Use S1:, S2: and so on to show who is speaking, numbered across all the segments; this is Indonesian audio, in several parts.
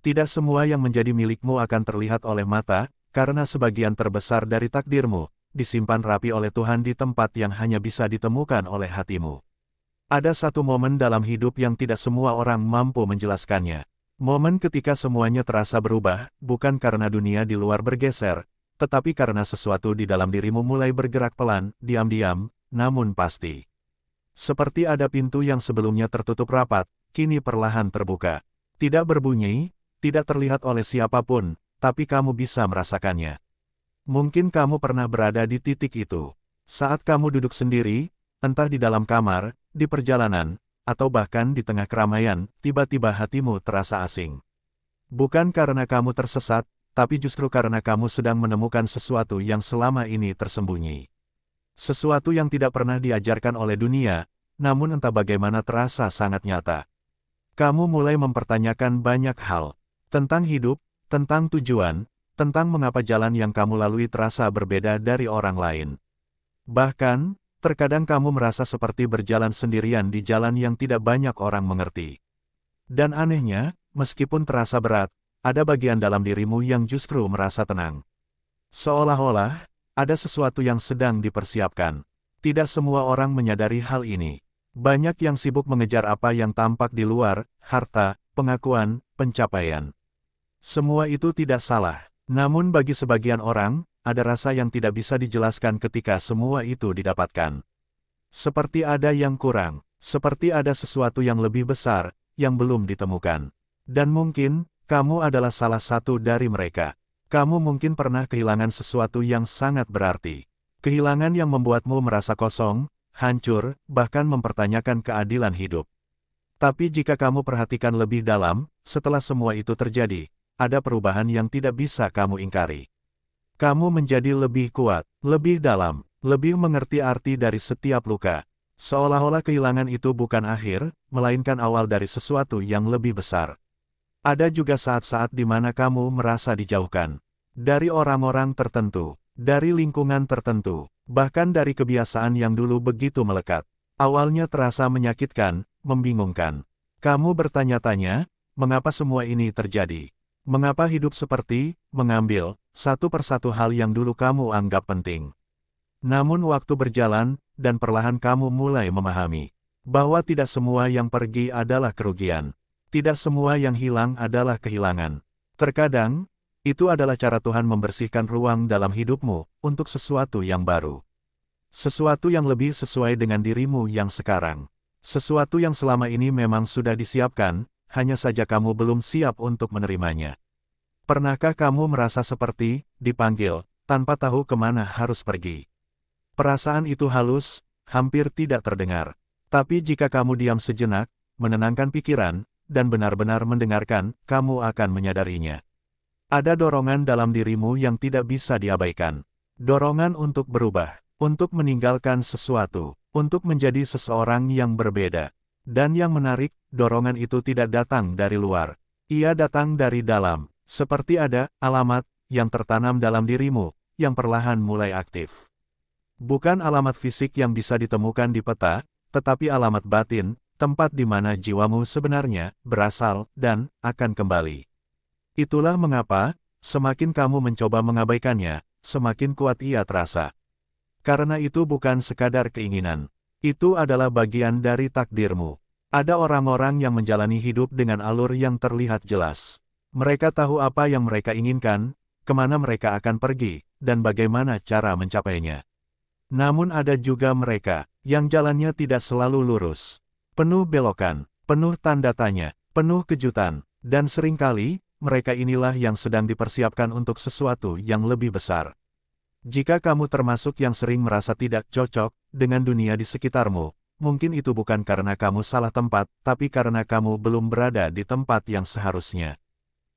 S1: Tidak semua yang menjadi milikmu akan terlihat oleh mata, karena sebagian terbesar dari takdirmu disimpan rapi oleh Tuhan di tempat yang hanya bisa ditemukan oleh hatimu. Ada satu momen dalam hidup yang tidak semua orang mampu menjelaskannya. Momen ketika semuanya terasa berubah, bukan karena dunia di luar bergeser, tetapi karena sesuatu di dalam dirimu mulai bergerak pelan, diam-diam, namun pasti. Seperti ada pintu yang sebelumnya tertutup rapat, kini perlahan terbuka. Tidak berbunyi, tidak terlihat oleh siapapun, tapi kamu bisa merasakannya. Mungkin kamu pernah berada di titik itu. Saat kamu duduk sendiri, entah di dalam kamar, di perjalanan, atau bahkan di tengah keramaian, tiba-tiba hatimu terasa asing. Bukan karena kamu tersesat, tapi justru karena kamu sedang menemukan sesuatu yang selama ini tersembunyi. Sesuatu yang tidak pernah diajarkan oleh dunia, namun entah bagaimana terasa sangat nyata. Kamu mulai mempertanyakan banyak hal. Tentang hidup, tentang tujuan, tentang mengapa jalan yang kamu lalui terasa berbeda dari orang lain. Bahkan, terkadang kamu merasa seperti berjalan sendirian di jalan yang tidak banyak orang mengerti. Dan anehnya, meskipun terasa berat, ada bagian dalam dirimu yang justru merasa tenang. Seolah-olah, ada sesuatu yang sedang dipersiapkan. Tidak semua orang menyadari hal ini. Banyak yang sibuk mengejar apa yang tampak di luar, harta, pengakuan, pencapaian. Semua itu tidak salah. Namun bagi sebagian orang, ada rasa yang tidak bisa dijelaskan ketika semua itu didapatkan. Seperti ada yang kurang, seperti ada sesuatu yang lebih besar, yang belum ditemukan. Dan mungkin, kamu adalah salah satu dari mereka. Kamu mungkin pernah kehilangan sesuatu yang sangat berarti. Kehilangan yang membuatmu merasa kosong, hancur, bahkan mempertanyakan keadilan hidup. Tapi jika kamu perhatikan lebih dalam, setelah semua itu terjadi, ada perubahan yang tidak bisa kamu ingkari. Kamu menjadi lebih kuat, lebih dalam, lebih mengerti arti dari setiap luka. Seolah-olah kehilangan itu bukan akhir, melainkan awal dari sesuatu yang lebih besar. Ada juga saat-saat di mana kamu merasa dijauhkan. Dari orang-orang tertentu, dari lingkungan tertentu, bahkan dari kebiasaan yang dulu begitu melekat. Awalnya terasa menyakitkan, membingungkan. Kamu bertanya-tanya, mengapa semua ini terjadi? Mengapa hidup seperti mengambil satu persatu hal yang dulu kamu anggap penting? Namun waktu berjalan, dan perlahan kamu mulai memahami bahwa tidak semua yang pergi adalah kerugian. Tidak semua yang hilang adalah kehilangan. Terkadang, itu adalah cara Tuhan membersihkan ruang dalam hidupmu untuk sesuatu yang baru. Sesuatu yang lebih sesuai dengan dirimu yang sekarang. Sesuatu yang selama ini memang sudah disiapkan, hanya saja kamu belum siap untuk menerimanya. Pernahkah kamu merasa seperti dipanggil, tanpa tahu kemana harus pergi? Perasaan itu halus, hampir tidak terdengar. Tapi jika kamu diam sejenak, menenangkan pikiran, dan benar-benar mendengarkan, kamu akan menyadarinya. Ada dorongan dalam dirimu yang tidak bisa diabaikan. Dorongan untuk berubah, untuk meninggalkan sesuatu, untuk menjadi seseorang yang berbeda. Dan yang menarik, dorongan itu tidak datang dari luar. Ia datang dari dalam, seperti ada alamat yang tertanam dalam dirimu, yang perlahan mulai aktif. Bukan alamat fisik yang bisa ditemukan di peta, tetapi alamat batin, tempat di mana jiwamu sebenarnya berasal dan akan kembali. Itulah mengapa, semakin kamu mencoba mengabaikannya, semakin kuat ia terasa. Karena itu bukan sekadar keinginan. Itu adalah bagian dari takdirmu. Ada orang-orang yang menjalani hidup dengan alur yang terlihat jelas. Mereka tahu apa yang mereka inginkan, kemana mereka akan pergi, dan bagaimana cara mencapainya. Namun ada juga mereka, yang jalannya tidak selalu lurus. Penuh belokan, penuh tanda tanya, penuh kejutan, dan seringkali, mereka inilah yang sedang dipersiapkan untuk sesuatu yang lebih besar. Jika kamu termasuk yang sering merasa tidak cocok dengan dunia di sekitarmu, mungkin itu bukan karena kamu salah tempat, tapi karena kamu belum berada di tempat yang seharusnya.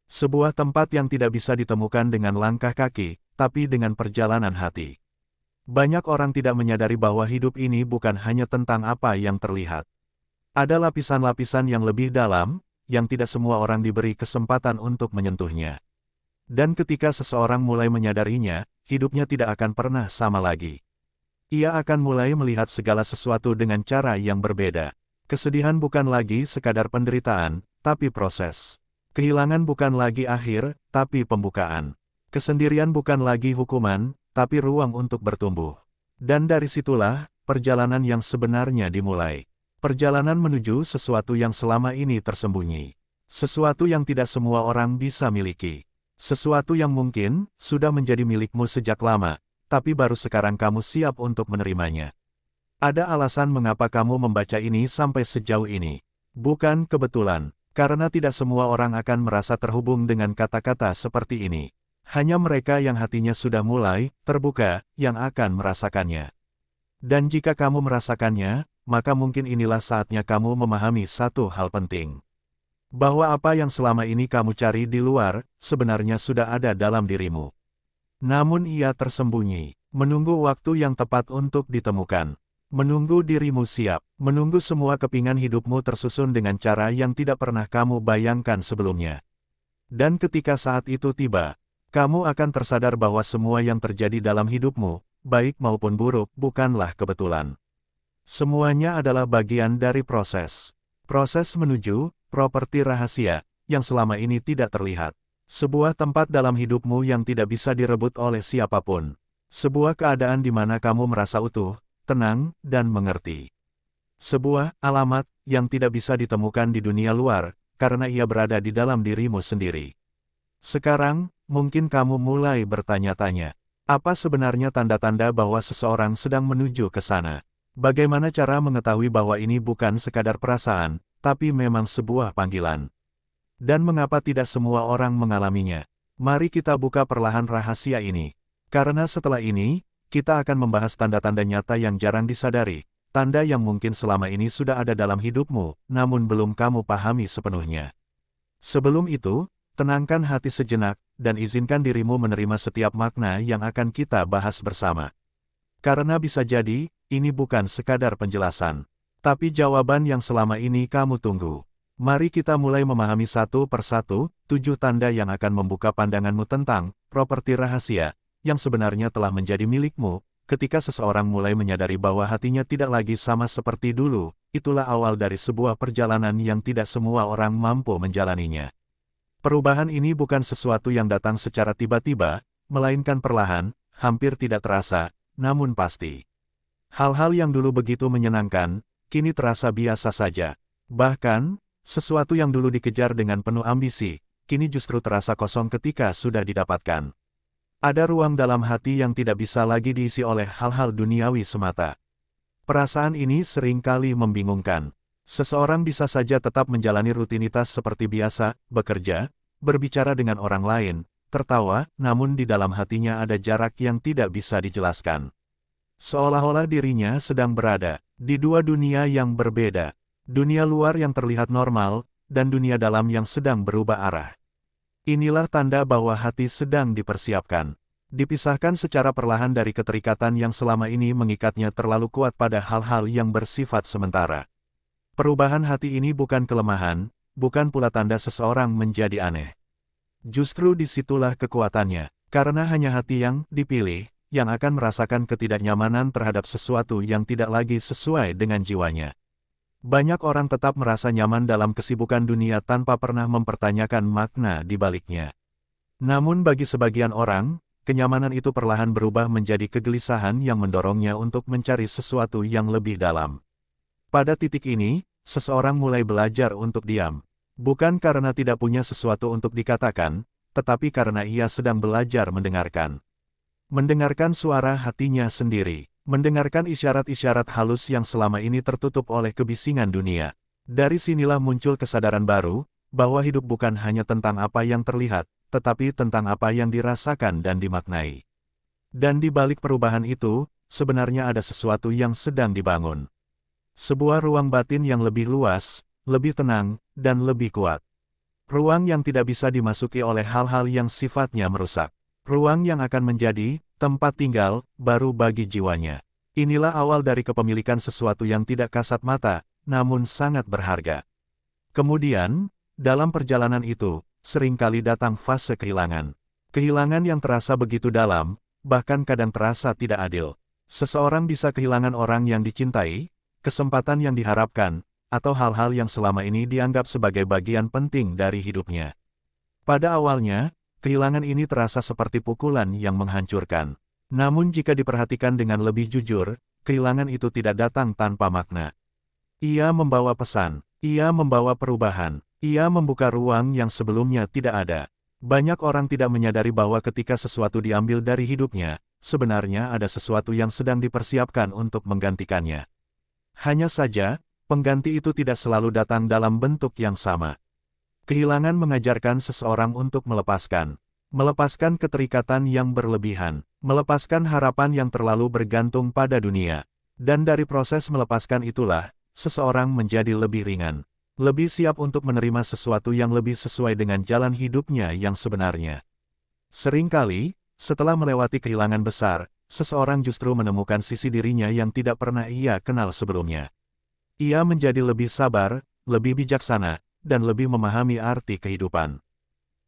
S1: Sebuah tempat yang tidak bisa ditemukan dengan langkah kaki, tapi dengan perjalanan hati. Banyak orang tidak menyadari bahwa hidup ini bukan hanya tentang apa yang terlihat. Ada lapisan-lapisan yang lebih dalam, yang tidak semua orang diberi kesempatan untuk menyentuhnya. Dan ketika seseorang mulai menyadarinya, hidupnya tidak akan pernah sama lagi. Ia akan mulai melihat segala sesuatu dengan cara yang berbeda. Kesedihan bukan lagi sekadar penderitaan, tapi proses. Kehilangan bukan lagi akhir, tapi pembukaan. Kesendirian bukan lagi hukuman, tapi ruang untuk bertumbuh. Dan dari situlah, perjalanan yang sebenarnya dimulai. Perjalanan menuju sesuatu yang selama ini tersembunyi. Sesuatu yang tidak semua orang bisa miliki. Sesuatu yang mungkin sudah menjadi milikmu sejak lama, tapi baru sekarang kamu siap untuk menerimanya. Ada alasan mengapa kamu membaca ini sampai sejauh ini. Bukan kebetulan. Karena tidak semua orang akan merasa terhubung dengan kata-kata seperti ini. Hanya mereka yang hatinya sudah mulai terbuka, yang akan merasakannya. Dan jika kamu merasakannya, maka mungkin inilah saatnya kamu memahami satu hal penting. Bahwa apa yang selama ini kamu cari di luar, sebenarnya sudah ada dalam dirimu. Namun ia tersembunyi, menunggu waktu yang tepat untuk ditemukan. Menunggu dirimu siap, menunggu semua kepingan hidupmu tersusun dengan cara yang tidak pernah kamu bayangkan sebelumnya. Dan ketika saat itu tiba, kamu akan tersadar bahwa semua yang terjadi dalam hidupmu, baik maupun buruk, bukanlah kebetulan. Semuanya adalah bagian dari proses. Proses menuju properti rahasia, yang selama ini tidak terlihat. Sebuah tempat dalam hidupmu yang tidak bisa direbut oleh siapapun. Sebuah keadaan di mana kamu merasa utuh, tenang, dan mengerti. Sebuah alamat yang tidak bisa ditemukan di dunia luar, karena ia berada di dalam dirimu sendiri. Sekarang, mungkin kamu mulai bertanya-tanya, apa sebenarnya tanda-tanda bahwa seseorang sedang menuju ke sana? Bagaimana cara mengetahui bahwa ini bukan sekadar perasaan, tapi memang sebuah panggilan? Dan mengapa tidak semua orang mengalaminya? Mari kita buka perlahan rahasia ini. Karena setelah ini, kita akan membahas tanda-tanda nyata yang jarang disadari, tanda yang mungkin selama ini sudah ada dalam hidupmu, namun belum kamu pahami sepenuhnya. Sebelum itu, tenangkan hati sejenak, dan izinkan dirimu menerima setiap makna yang akan kita bahas bersama. Karena bisa jadi, ini bukan sekadar penjelasan, tapi jawaban yang selama ini kamu tunggu. Mari kita mulai memahami satu persatu, 7 tanda yang akan membuka pandanganmu tentang properti rahasia, yang sebenarnya telah menjadi milikmu, ketika seseorang mulai menyadari bahwa hatinya tidak lagi sama seperti dulu, itulah awal dari sebuah perjalanan yang tidak semua orang mampu menjalaninya. Perubahan ini bukan sesuatu yang datang secara tiba-tiba, melainkan perlahan, hampir tidak terasa, namun pasti. Hal-hal yang dulu begitu menyenangkan, kini terasa biasa saja. Bahkan, sesuatu yang dulu dikejar dengan penuh ambisi, kini justru terasa kosong ketika sudah didapatkan. Ada ruang dalam hati yang tidak bisa lagi diisi oleh hal-hal duniawi semata. Perasaan ini seringkali membingungkan. Seseorang bisa saja tetap menjalani rutinitas seperti biasa, bekerja, berbicara dengan orang lain, tertawa, namun di dalam hatinya ada jarak yang tidak bisa dijelaskan. Seolah-olah dirinya sedang berada di dua dunia yang berbeda. Dunia luar yang terlihat normal, dan dunia dalam yang sedang berubah arah. Inilah tanda bahwa hati sedang dipersiapkan. Dipisahkan secara perlahan dari keterikatan yang selama ini mengikatnya terlalu kuat pada hal-hal yang bersifat sementara. Perubahan hati ini bukan kelemahan, bukan pula tanda seseorang menjadi aneh. Justru disitulah kekuatannya, karena hanya hati yang dipilih, yang akan merasakan ketidaknyamanan terhadap sesuatu yang tidak lagi sesuai dengan jiwanya. Banyak orang tetap merasa nyaman dalam kesibukan dunia tanpa pernah mempertanyakan makna di baliknya. Namun bagi sebagian orang, kenyamanan itu perlahan berubah menjadi kegelisahan yang mendorongnya untuk mencari sesuatu yang lebih dalam. Pada titik ini, seseorang mulai belajar untuk diam. Bukan karena tidak punya sesuatu untuk dikatakan, tetapi karena ia sedang belajar mendengarkan. Mendengarkan suara hatinya sendiri. Mendengarkan isyarat-isyarat halus yang selama ini tertutup oleh kebisingan dunia. Dari sinilah muncul kesadaran baru, bahwa hidup bukan hanya tentang apa yang terlihat, tetapi tentang apa yang dirasakan dan dimaknai. Dan di balik perubahan itu, sebenarnya ada sesuatu yang sedang dibangun. Sebuah ruang batin yang lebih luas, lebih tenang, dan lebih kuat. Ruang yang tidak bisa dimasuki oleh hal-hal yang sifatnya merusak. Ruang yang akan menjadi tempat tinggal baru bagi jiwanya. Inilah awal dari kepemilikan sesuatu yang tidak kasat mata, namun sangat berharga. Kemudian, dalam perjalanan itu, seringkali datang fase kehilangan. Kehilangan yang terasa begitu dalam, bahkan kadang terasa tidak adil. Seseorang bisa kehilangan orang yang dicintai, kesempatan yang diharapkan, atau hal-hal yang selama ini dianggap sebagai bagian penting dari hidupnya. Pada awalnya, kehilangan ini terasa seperti pukulan yang menghancurkan. Namun jika diperhatikan dengan lebih jujur, kehilangan itu tidak datang tanpa makna. Ia membawa pesan, ia membawa perubahan, ia membuka ruang yang sebelumnya tidak ada. Banyak orang tidak menyadari bahwa ketika sesuatu diambil dari hidupnya, sebenarnya ada sesuatu yang sedang dipersiapkan untuk menggantikannya. Hanya saja, pengganti itu tidak selalu datang dalam bentuk yang sama. Kehilangan mengajarkan seseorang untuk melepaskan keterikatan yang berlebihan, melepaskan harapan yang terlalu bergantung pada dunia. Dan dari proses melepaskan itulah, seseorang menjadi lebih ringan, lebih siap untuk menerima sesuatu yang lebih sesuai dengan jalan hidupnya yang sebenarnya. Seringkali, setelah melewati kehilangan besar, seseorang justru menemukan sisi dirinya yang tidak pernah ia kenal sebelumnya. Ia menjadi lebih sabar, lebih bijaksana, dan lebih memahami arti kehidupan.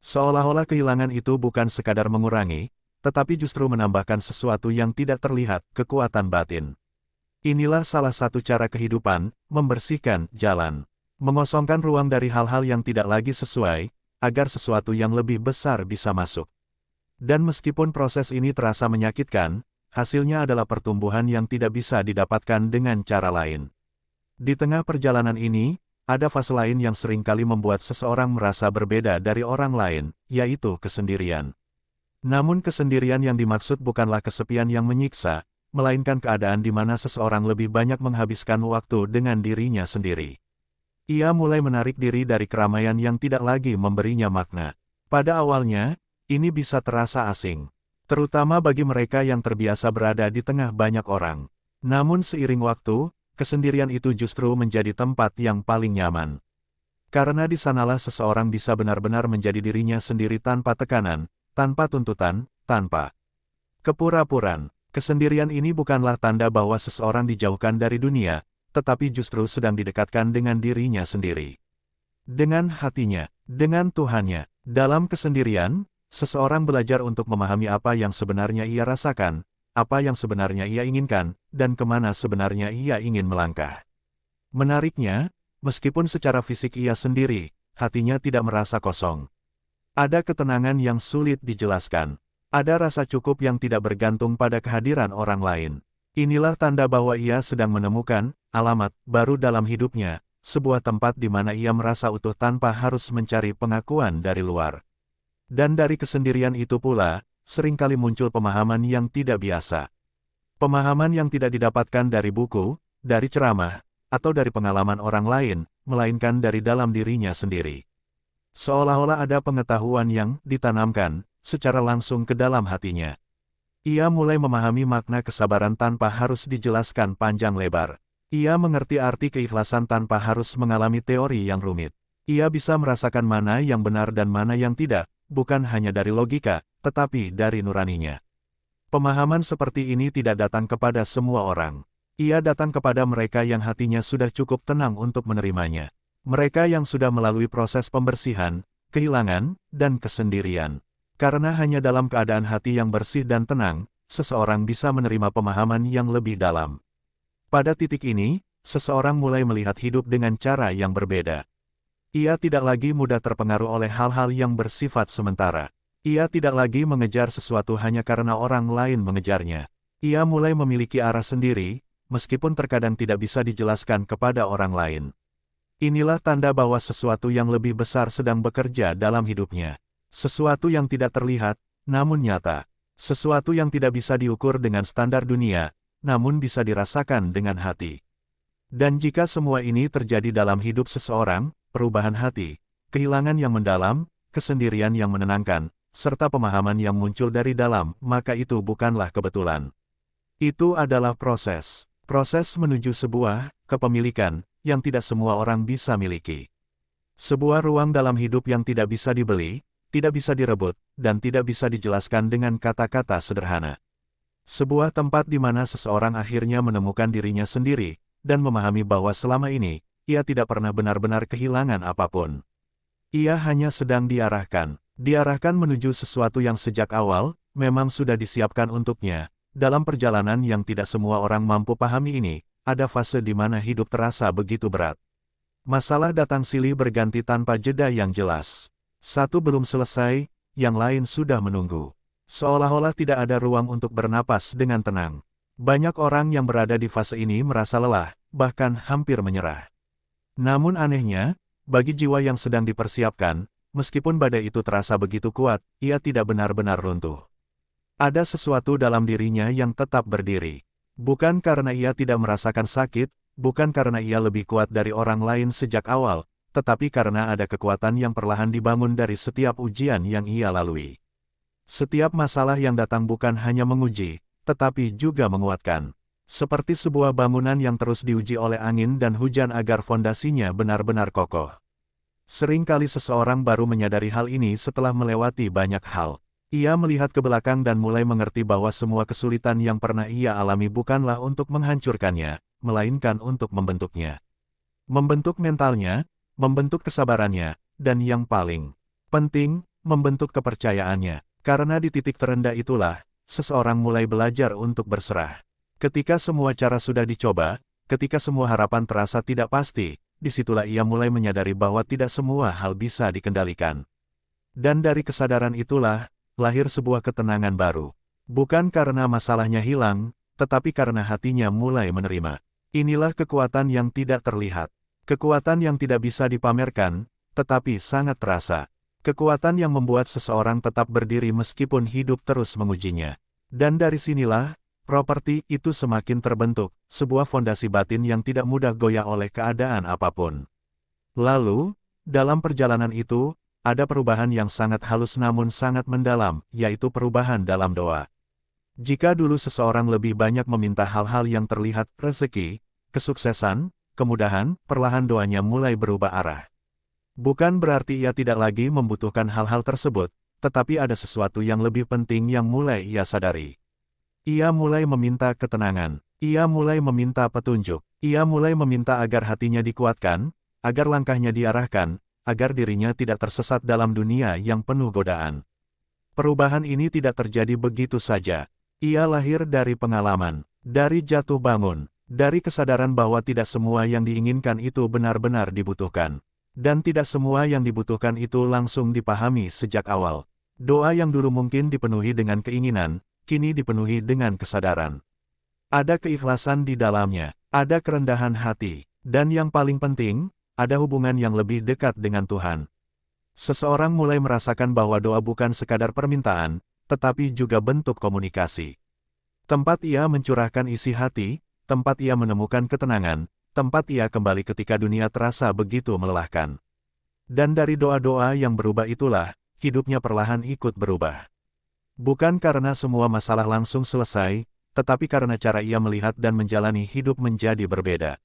S1: Seolah-olah kehilangan itu bukan sekadar mengurangi, tetapi justru menambahkan sesuatu yang tidak terlihat, kekuatan batin. Inilah salah satu cara kehidupan, membersihkan jalan, mengosongkan ruang dari hal-hal yang tidak lagi sesuai, agar sesuatu yang lebih besar bisa masuk. Dan meskipun proses ini terasa menyakitkan, hasilnya adalah pertumbuhan yang tidak bisa didapatkan dengan cara lain. Di tengah perjalanan ini, ada fase lain yang seringkali membuat seseorang merasa berbeda dari orang lain, yaitu kesendirian. Namun kesendirian yang dimaksud bukanlah kesepian yang menyiksa, melainkan keadaan di mana seseorang lebih banyak menghabiskan waktu dengan dirinya sendiri. Ia mulai menarik diri dari keramaian yang tidak lagi memberinya makna. Pada awalnya, ini bisa terasa asing, terutama bagi mereka yang terbiasa berada di tengah banyak orang. Namun seiring waktu, kesendirian itu justru menjadi tempat yang paling nyaman. Karena di sanalah seseorang bisa benar-benar menjadi dirinya sendiri tanpa tekanan, tanpa tuntutan, tanpa kepura-puraan. Kesendirian ini bukanlah tanda bahwa seseorang dijauhkan dari dunia, tetapi justru sedang didekatkan dengan dirinya sendiri. Dengan hatinya, dengan Tuhannya. Dalam kesendirian, seseorang belajar untuk memahami apa yang sebenarnya ia rasakan, apa yang sebenarnya ia inginkan, dan kemana sebenarnya ia ingin melangkah. Menariknya, meskipun secara fisik ia sendiri, hatinya tidak merasa kosong. Ada ketenangan yang sulit dijelaskan. Ada rasa cukup yang tidak bergantung pada kehadiran orang lain. Inilah tanda bahwa ia sedang menemukan alamat baru dalam hidupnya, sebuah tempat di mana ia merasa utuh tanpa harus mencari pengakuan dari luar. Dan dari kesendirian itu pula, seringkali muncul pemahaman yang tidak biasa. Pemahaman yang tidak didapatkan dari buku, dari ceramah, atau dari pengalaman orang lain, melainkan dari dalam dirinya sendiri. Seolah-olah ada pengetahuan yang ditanamkan secara langsung ke dalam hatinya. Ia mulai memahami makna kesabaran tanpa harus dijelaskan panjang lebar. Ia mengerti arti keikhlasan tanpa harus mengalami teori yang rumit. Ia bisa merasakan mana yang benar dan mana yang tidak, bukan hanya dari logika, tetapi dari nuraninya. Pemahaman seperti ini tidak datang kepada semua orang. Ia datang kepada mereka yang hatinya sudah cukup tenang untuk menerimanya. Mereka yang sudah melalui proses pembersihan, kehilangan, dan kesendirian. Karena hanya dalam keadaan hati yang bersih dan tenang, seseorang bisa menerima pemahaman yang lebih dalam. Pada titik ini, seseorang mulai melihat hidup dengan cara yang berbeda. Ia tidak lagi mudah terpengaruh oleh hal-hal yang bersifat sementara. Ia tidak lagi mengejar sesuatu hanya karena orang lain mengejarnya. Ia mulai memiliki arah sendiri, meskipun terkadang tidak bisa dijelaskan kepada orang lain. Inilah tanda bahwa sesuatu yang lebih besar sedang bekerja dalam hidupnya. Sesuatu yang tidak terlihat, namun nyata. Sesuatu yang tidak bisa diukur dengan standar dunia, namun bisa dirasakan dengan hati. Dan jika semua ini terjadi dalam hidup seseorang, perubahan hati, kehilangan yang mendalam, kesendirian yang menenangkan, serta pemahaman yang muncul dari dalam, maka itu bukanlah kebetulan. Itu adalah proses. Proses menuju sebuah kepemilikan yang tidak semua orang bisa miliki. Sebuah ruang dalam hidup yang tidak bisa dibeli, tidak bisa direbut, dan tidak bisa dijelaskan dengan kata-kata sederhana. Sebuah tempat di mana seseorang akhirnya menemukan dirinya sendiri, dan memahami bahwa selama ini, ia tidak pernah benar-benar kehilangan apapun. Ia hanya sedang diarahkan menuju sesuatu yang sejak awal, memang sudah disiapkan untuknya. Dalam perjalanan yang tidak semua orang mampu pahami ini, ada fase di mana hidup terasa begitu berat. Masalah datang silih berganti tanpa jeda yang jelas. Satu belum selesai, yang lain sudah menunggu. Seolah-olah tidak ada ruang untuk bernapas dengan tenang. Banyak orang yang berada di fase ini merasa lelah, bahkan hampir menyerah. Namun anehnya, bagi jiwa yang sedang dipersiapkan, meskipun badai itu terasa begitu kuat, ia tidak benar-benar runtuh. Ada sesuatu dalam dirinya yang tetap berdiri. Bukan karena ia tidak merasakan sakit, bukan karena ia lebih kuat dari orang lain sejak awal, tetapi karena ada kekuatan yang perlahan dibangun dari setiap ujian yang ia lalui. Setiap masalah yang datang bukan hanya menguji, tetapi juga menguatkan. Seperti sebuah bangunan yang terus diuji oleh angin dan hujan agar fondasinya benar-benar kokoh. Seringkali seseorang baru menyadari hal ini setelah melewati banyak hal. Ia melihat ke belakang dan mulai mengerti bahwa semua kesulitan yang pernah ia alami bukanlah untuk menghancurkannya, melainkan untuk membentuknya. Membentuk mentalnya, membentuk kesabarannya, dan yang paling penting, membentuk kepercayaannya. Karena di titik terendah itulah, seseorang mulai belajar untuk berserah. Ketika semua cara sudah dicoba, ketika semua harapan terasa tidak pasti, disitulah ia mulai menyadari bahwa tidak semua hal bisa dikendalikan. Dan dari kesadaran itulah, lahir sebuah ketenangan baru. Bukan karena masalahnya hilang, tetapi karena hatinya mulai menerima. Inilah kekuatan yang tidak terlihat. Kekuatan yang tidak bisa dipamerkan, tetapi sangat terasa. Kekuatan yang membuat seseorang tetap berdiri meskipun hidup terus mengujinya. Dan dari sinilah, properti itu semakin terbentuk, sebuah fondasi batin yang tidak mudah goyah oleh keadaan apapun. Lalu, dalam perjalanan itu, ada perubahan yang sangat halus namun sangat mendalam, yaitu perubahan dalam doa. Jika dulu seseorang lebih banyak meminta hal-hal yang terlihat, rezeki, kesuksesan, kemudahan, perlahan doanya mulai berubah arah. Bukan berarti ia tidak lagi membutuhkan hal-hal tersebut, tetapi ada sesuatu yang lebih penting yang mulai ia sadari. Ia mulai meminta ketenangan, ia mulai meminta petunjuk, ia mulai meminta agar hatinya dikuatkan, agar langkahnya diarahkan, agar dirinya tidak tersesat dalam dunia yang penuh godaan. Perubahan ini tidak terjadi begitu saja. Ia lahir dari pengalaman, dari jatuh bangun, dari kesadaran bahwa tidak semua yang diinginkan itu benar-benar dibutuhkan. Dan tidak semua yang dibutuhkan itu langsung dipahami sejak awal. Doa yang dulu mungkin dipenuhi dengan keinginan, kini dipenuhi dengan kesadaran. Ada keikhlasan di dalamnya, ada kerendahan hati, dan yang paling penting, ada hubungan yang lebih dekat dengan Tuhan. Seseorang mulai merasakan bahwa doa bukan sekadar permintaan, tetapi juga bentuk komunikasi. Tempat ia mencurahkan isi hati, tempat ia menemukan ketenangan, tempat ia kembali ketika dunia terasa begitu melelahkan. Dan dari doa-doa yang berubah itulah, hidupnya perlahan ikut berubah. Bukan karena semua masalah langsung selesai, tetapi karena cara ia melihat dan menjalani hidup menjadi berbeda.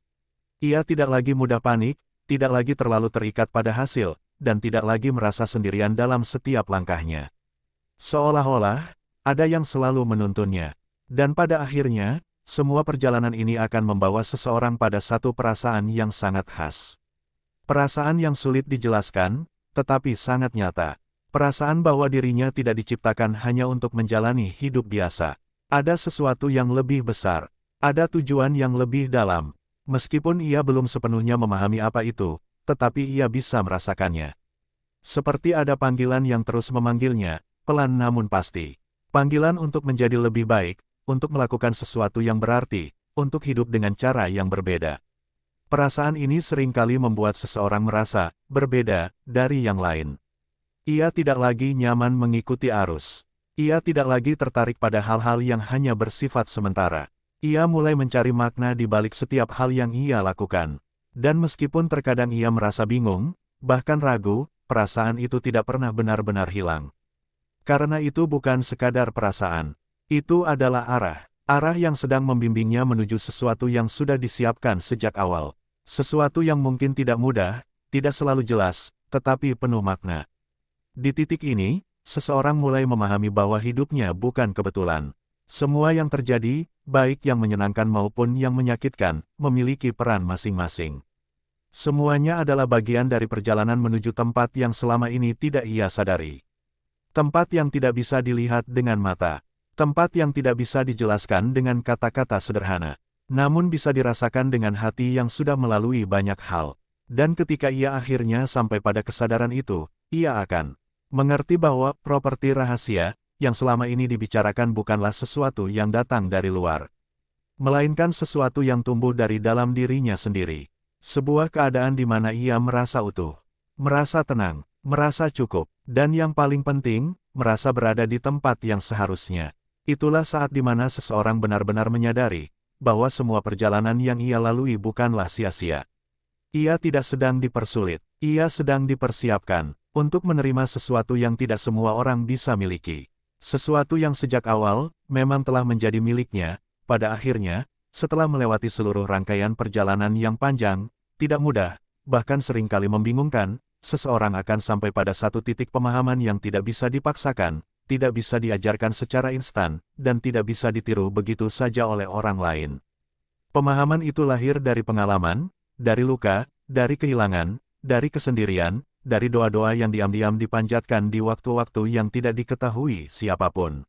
S1: Ia tidak lagi mudah panik, tidak lagi terlalu terikat pada hasil, dan tidak lagi merasa sendirian dalam setiap langkahnya. Seolah-olah, ada yang selalu menuntunnya. Dan pada akhirnya, semua perjalanan ini akan membawa seseorang pada satu perasaan yang sangat khas. Perasaan yang sulit dijelaskan, tetapi sangat nyata. Perasaan bahwa dirinya tidak diciptakan hanya untuk menjalani hidup biasa. Ada sesuatu yang lebih besar. Ada tujuan yang lebih dalam. Meskipun ia belum sepenuhnya memahami apa itu, tetapi ia bisa merasakannya. Seperti ada panggilan yang terus memanggilnya, pelan namun pasti. Panggilan untuk menjadi lebih baik, untuk melakukan sesuatu yang berarti, untuk hidup dengan cara yang berbeda. Perasaan ini seringkali membuat seseorang merasa berbeda dari yang lain. Ia tidak lagi nyaman mengikuti arus. Ia tidak lagi tertarik pada hal-hal yang hanya bersifat sementara. Ia mulai mencari makna di balik setiap hal yang ia lakukan. Dan meskipun terkadang ia merasa bingung, bahkan ragu, perasaan itu tidak pernah benar-benar hilang. Karena itu bukan sekadar perasaan. Itu adalah arah yang sedang membimbingnya menuju sesuatu yang sudah disiapkan sejak awal. Sesuatu yang mungkin tidak mudah, tidak selalu jelas, tetapi penuh makna. Di titik ini, seseorang mulai memahami bahwa hidupnya bukan kebetulan. Semua yang terjadi, baik yang menyenangkan maupun yang menyakitkan, memiliki peran masing-masing. Semuanya adalah bagian dari perjalanan menuju tempat yang selama ini tidak ia sadari. Tempat yang tidak bisa dilihat dengan mata. Tempat yang tidak bisa dijelaskan dengan kata-kata sederhana, namun bisa dirasakan dengan hati yang sudah melalui banyak hal. Dan ketika ia akhirnya sampai pada kesadaran itu, ia akan mengerti bahwa properti rahasia yang selama ini dibicarakan bukanlah sesuatu yang datang dari luar, melainkan sesuatu yang tumbuh dari dalam dirinya sendiri. Sebuah keadaan di mana ia merasa utuh, merasa tenang, merasa cukup, dan yang paling penting, merasa berada di tempat yang seharusnya. Itulah saat di mana seseorang benar-benar menyadari bahwa semua perjalanan yang ia lalui bukanlah sia-sia. Ia tidak sedang dipersulit, ia sedang dipersiapkan untuk menerima sesuatu yang tidak semua orang bisa miliki. Sesuatu yang sejak awal memang telah menjadi miliknya, pada akhirnya, setelah melewati seluruh rangkaian perjalanan yang panjang, tidak mudah, bahkan seringkali membingungkan, seseorang akan sampai pada satu titik pemahaman yang tidak bisa dipaksakan, tidak bisa diajarkan secara instan, dan tidak bisa ditiru begitu saja oleh orang lain. Pemahaman itu lahir dari pengalaman, dari luka, dari kehilangan, dari kesendirian, dari doa-doa yang diam-diam dipanjatkan di waktu-waktu yang tidak diketahui siapapun.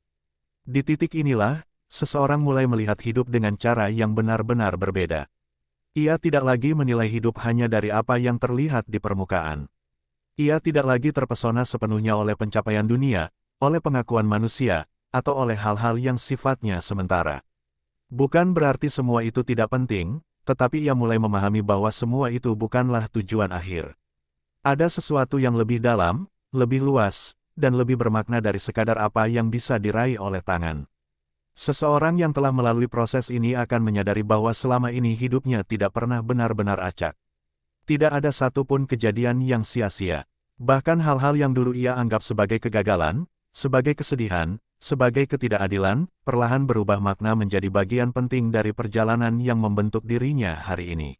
S1: Di titik inilah, seseorang mulai melihat hidup dengan cara yang benar-benar berbeda. Ia tidak lagi menilai hidup hanya dari apa yang terlihat di permukaan. Ia tidak lagi terpesona sepenuhnya oleh pencapaian dunia, oleh pengakuan manusia, atau oleh hal-hal yang sifatnya sementara. Bukan berarti semua itu tidak penting, tetapi ia mulai memahami bahwa semua itu bukanlah tujuan akhir. Ada sesuatu yang lebih dalam, lebih luas, dan lebih bermakna dari sekadar apa yang bisa diraih oleh tangan. Seseorang yang telah melalui proses ini akan menyadari bahwa selama ini hidupnya tidak pernah benar-benar acak. Tidak ada satupun kejadian yang sia-sia. Bahkan hal-hal yang dulu ia anggap sebagai kegagalan, sebagai kesedihan, sebagai ketidakadilan, perlahan berubah makna menjadi bagian penting dari perjalanan yang membentuk dirinya hari ini.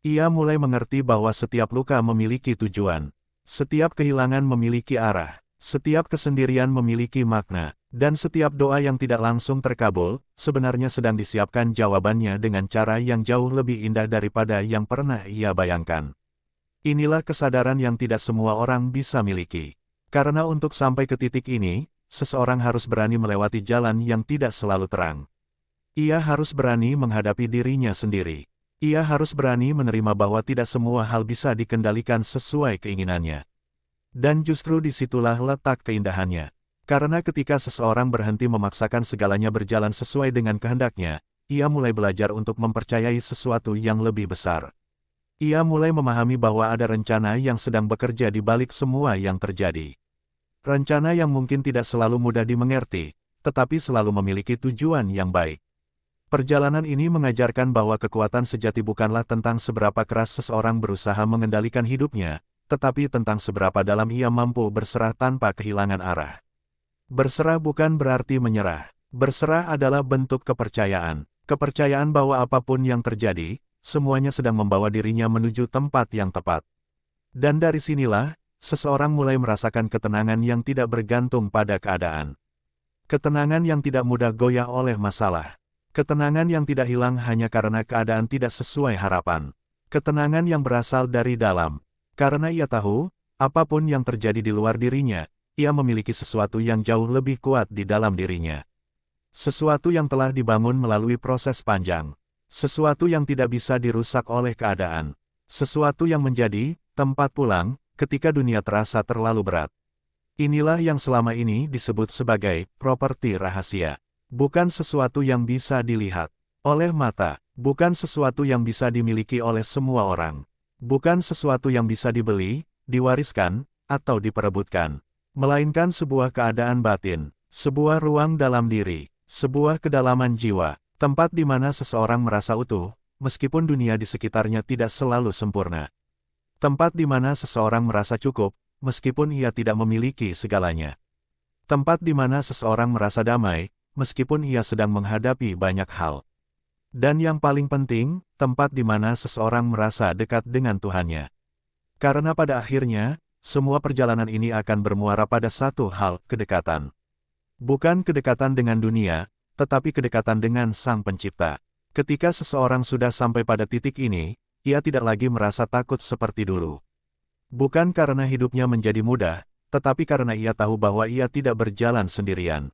S1: Ia mulai mengerti bahwa setiap luka memiliki tujuan, setiap kehilangan memiliki arah, setiap kesendirian memiliki makna, dan setiap doa yang tidak langsung terkabul, sebenarnya sedang disiapkan jawabannya dengan cara yang jauh lebih indah daripada yang pernah ia bayangkan. Inilah kesadaran yang tidak semua orang bisa miliki. Karena untuk sampai ke titik ini, seseorang harus berani melewati jalan yang tidak selalu terang. Ia harus berani menghadapi dirinya sendiri. Ia harus berani menerima bahwa tidak semua hal bisa dikendalikan sesuai keinginannya. Dan justru disitulah letak keindahannya. Karena ketika seseorang berhenti memaksakan segalanya berjalan sesuai dengan kehendaknya, ia mulai belajar untuk mempercayai sesuatu yang lebih besar. Ia mulai memahami bahwa ada rencana yang sedang bekerja di balik semua yang terjadi. Rencana yang mungkin tidak selalu mudah dimengerti, tetapi selalu memiliki tujuan yang baik. Perjalanan ini mengajarkan bahwa kekuatan sejati bukanlah tentang seberapa keras seseorang berusaha mengendalikan hidupnya, tetapi tentang seberapa dalam ia mampu berserah tanpa kehilangan arah. Berserah bukan berarti menyerah. Berserah adalah bentuk kepercayaan. Kepercayaan bahwa apapun yang terjadi, semuanya sedang membawa dirinya menuju tempat yang tepat. Dan dari sinilah, seseorang mulai merasakan ketenangan yang tidak bergantung pada keadaan. Ketenangan yang tidak mudah goyah oleh masalah. Ketenangan yang tidak hilang hanya karena keadaan tidak sesuai harapan. Ketenangan yang berasal dari dalam. Karena ia tahu, apapun yang terjadi di luar dirinya, ia memiliki sesuatu yang jauh lebih kuat di dalam dirinya. Sesuatu yang telah dibangun melalui proses panjang. Sesuatu yang tidak bisa dirusak oleh keadaan. Sesuatu yang menjadi tempat pulang ketika dunia terasa terlalu berat. Inilah yang selama ini disebut sebagai properti rahasia. Bukan sesuatu yang bisa dilihat oleh mata, bukan sesuatu yang bisa dimiliki oleh semua orang, bukan sesuatu yang bisa dibeli, diwariskan, atau diperebutkan, melainkan sebuah keadaan batin, sebuah ruang dalam diri, sebuah kedalaman jiwa, tempat di mana seseorang merasa utuh, meskipun dunia di sekitarnya tidak selalu sempurna. Tempat di mana seseorang merasa cukup, meskipun ia tidak memiliki segalanya. Tempat di mana seseorang merasa damai, meskipun ia sedang menghadapi banyak hal. Dan yang paling penting, tempat di mana seseorang merasa dekat dengan Tuhannya. Karena pada akhirnya, semua perjalanan ini akan bermuara pada satu hal, kedekatan. Bukan kedekatan dengan dunia, tetapi kedekatan dengan Sang Pencipta. Ketika seseorang sudah sampai pada titik ini, ia tidak lagi merasa takut seperti dulu. Bukan karena hidupnya menjadi mudah, tetapi karena ia tahu bahwa ia tidak berjalan sendirian.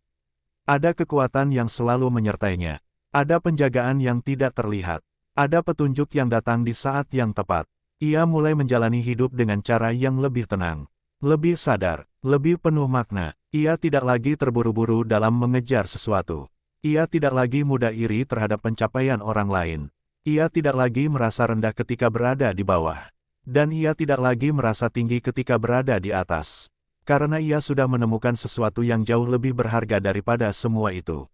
S1: Ada kekuatan yang selalu menyertainya. Ada penjagaan yang tidak terlihat. Ada petunjuk yang datang di saat yang tepat. Ia mulai menjalani hidup dengan cara yang lebih tenang. Lebih sadar, lebih penuh makna. Ia tidak lagi terburu-buru dalam mengejar sesuatu. Ia tidak lagi mudah iri terhadap pencapaian orang lain. Ia tidak lagi merasa rendah ketika berada di bawah. Dan ia tidak lagi merasa tinggi ketika berada di atas. Karena ia sudah menemukan sesuatu yang jauh lebih berharga daripada semua itu.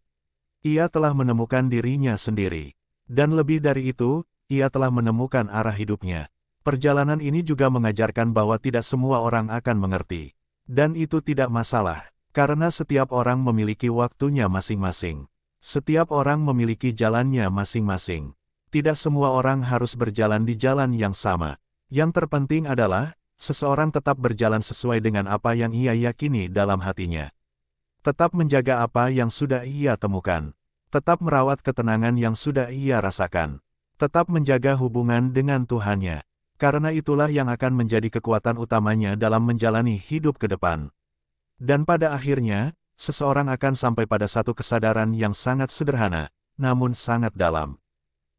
S1: Ia telah menemukan dirinya sendiri. Dan lebih dari itu, ia telah menemukan arah hidupnya. Perjalanan ini juga mengajarkan bahwa tidak semua orang akan mengerti. Dan itu tidak masalah, karena setiap orang memiliki waktunya masing-masing. Setiap orang memiliki jalannya masing-masing. Tidak semua orang harus berjalan di jalan yang sama. Yang terpenting adalah, seseorang tetap berjalan sesuai dengan apa yang ia yakini dalam hatinya. Tetap menjaga apa yang sudah ia temukan. Tetap merawat ketenangan yang sudah ia rasakan. Tetap menjaga hubungan dengan Tuhannya. Karena itulah yang akan menjadi kekuatan utamanya dalam menjalani hidup ke depan. Dan pada akhirnya, seseorang akan sampai pada satu kesadaran yang sangat sederhana, namun sangat dalam.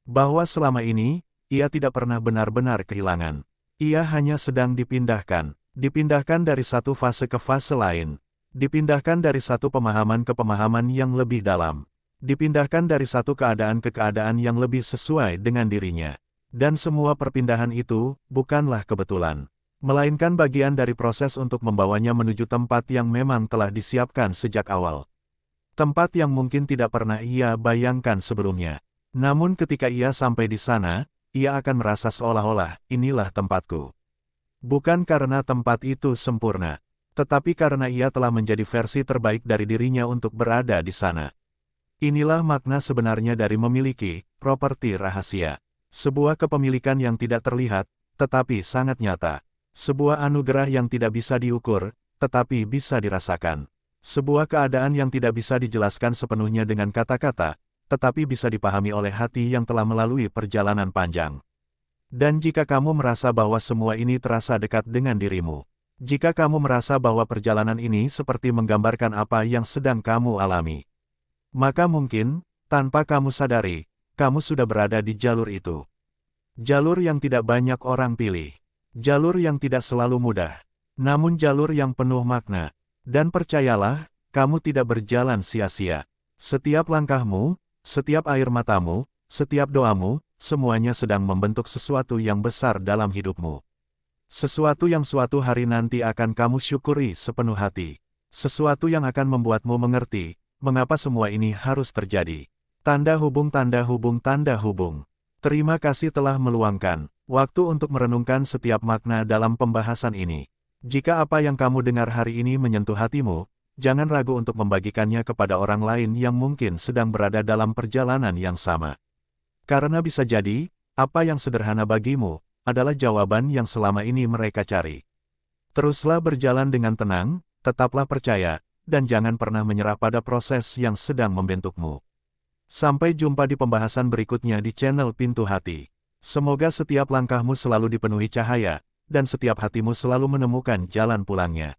S1: Bahwa selama ini, ia tidak pernah benar-benar kehilangan. Ia hanya sedang dipindahkan dari satu fase ke fase lain. Dipindahkan dari satu pemahaman ke pemahaman yang lebih dalam. Dipindahkan dari satu keadaan ke keadaan yang lebih sesuai dengan dirinya. Dan semua perpindahan itu, bukanlah kebetulan. Melainkan bagian dari proses untuk membawanya menuju tempat yang memang telah disiapkan sejak awal. Tempat yang mungkin tidak pernah ia bayangkan sebelumnya. Namun ketika ia sampai di sana, ia akan merasa seolah-olah, inilah tempatku. Bukan karena tempat itu sempurna, tetapi karena ia telah menjadi versi terbaik dari dirinya untuk berada di sana. Inilah makna sebenarnya dari memiliki properti rahasia. Sebuah kepemilikan yang tidak terlihat, tetapi sangat nyata. Sebuah anugerah yang tidak bisa diukur, tetapi bisa dirasakan. Sebuah keadaan yang tidak bisa dijelaskan sepenuhnya dengan kata-kata, tetapi bisa dipahami oleh hati yang telah melalui perjalanan panjang. Dan jika kamu merasa bahwa semua ini terasa dekat dengan dirimu, jika kamu merasa bahwa perjalanan ini seperti menggambarkan apa yang sedang kamu alami, maka mungkin, tanpa kamu sadari, kamu sudah berada di jalur itu. Jalur yang tidak banyak orang pilih. Jalur yang tidak selalu mudah. Namun jalur yang penuh makna. Dan percayalah, kamu tidak berjalan sia-sia. Setiap langkahmu, setiap air matamu, setiap doamu, semuanya sedang membentuk sesuatu yang besar dalam hidupmu. Sesuatu yang suatu hari nanti akan kamu syukuri sepenuh hati. Sesuatu yang akan membuatmu mengerti, mengapa semua ini harus terjadi. Tanda hubung, tanda hubung, tanda hubung. Terima kasih telah meluangkan waktu untuk merenungkan setiap makna dalam pembahasan ini. Jika apa yang kamu dengar hari ini menyentuh hatimu, jangan ragu untuk membagikannya kepada orang lain yang mungkin sedang berada dalam perjalanan yang sama. Karena bisa jadi, apa yang sederhana bagimu, adalah jawaban yang selama ini mereka cari. Teruslah berjalan dengan tenang, tetaplah percaya, dan jangan pernah menyerah pada proses yang sedang membentukmu. Sampai jumpa di pembahasan berikutnya di channel Pintu Hati. Semoga setiap langkahmu selalu dipenuhi cahaya, dan setiap hatimu selalu menemukan jalan pulangnya.